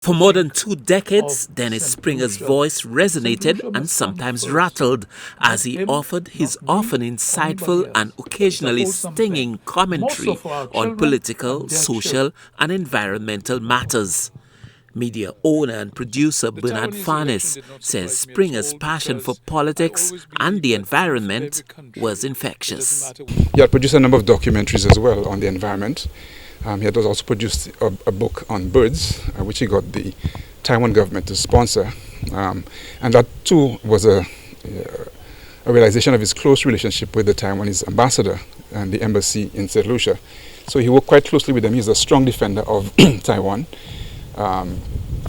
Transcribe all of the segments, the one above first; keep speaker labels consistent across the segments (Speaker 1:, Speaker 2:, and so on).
Speaker 1: For more than 2 decades, Dennis Springer's voice resonated and sometimes rattled as he offered his often insightful and occasionally stinging commentary on political, social, and environmental matters. Media owner and producer Bernard Farnes says Springer's passion for politics and the environment was infectious.
Speaker 2: He had produced a number of documentaries as well on the environment. He had also produced a book on birds, which he got the Taiwan government to sponsor. And that too was a realization of his close relationship with the Taiwanese ambassador and the embassy in St. Lucia. So he worked quite closely with them. He's a strong defender of Taiwan.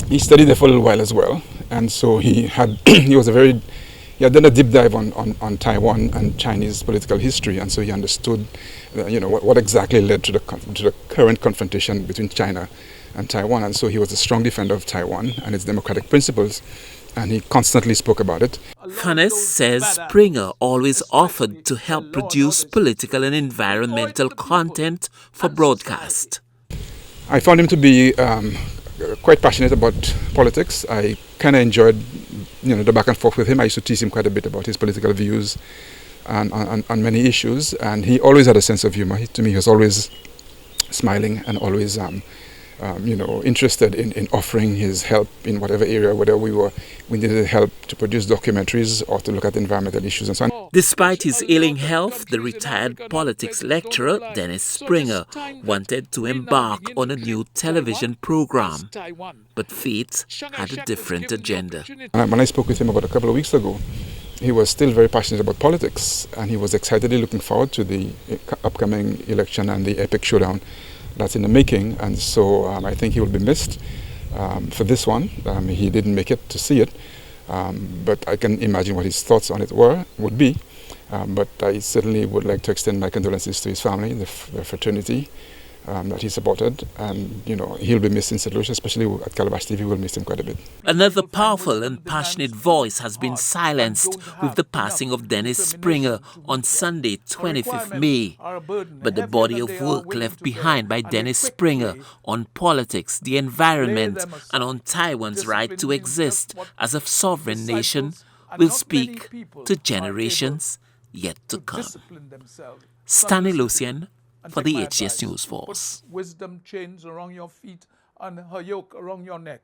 Speaker 2: He studied there for a little while as well. And so he had done a deep dive on Taiwan and Chinese political history, and so he understood, what exactly led to the current confrontation between China and Taiwan. And so he was a strong defender of Taiwan and its democratic principles, and he constantly spoke about it.
Speaker 1: Farnes says Springer always offered to help produce political and environmental content for broadcast.
Speaker 2: I found him to be quite passionate about politics. I kind of enjoyed the back and forth with him. I used to tease him quite a bit about his political views on many issues, and he always had a sense of humor. To me, he was always smiling and always interested in offering his help in whatever area, whether we needed help to produce documentaries or to look at environmental issues and so on.
Speaker 1: Despite his ailing health, the retired politics lecturer Dennis Springer wanted to embark on a new television program, but fate had a different agenda.
Speaker 2: When I spoke with him about a couple of weeks ago, he was still very passionate about politics, and he was excitedly looking forward to the upcoming election and the epic showdown that's in the making. And so I think he will be missed for this one. He didn't make it to see it, but I can imagine what his thoughts on it would be. But I certainly would like to extend my condolences to his family, the fraternity that he supported, and he'll be missed in St. Lucia, especially at Calabash TV. We'll miss him quite a bit.
Speaker 1: Another powerful and passionate voice has been silenced with the passing of Dennis Springer on Sunday, 25th May. But the body of work left behind by Dennis Springer on politics, the environment, and on Taiwan's right to exist as a sovereign nation will speak to generations yet to come. Stanley Lucian for the HCS News Force.
Speaker 3: Wisdom chains around your feet and her yoke around your neck.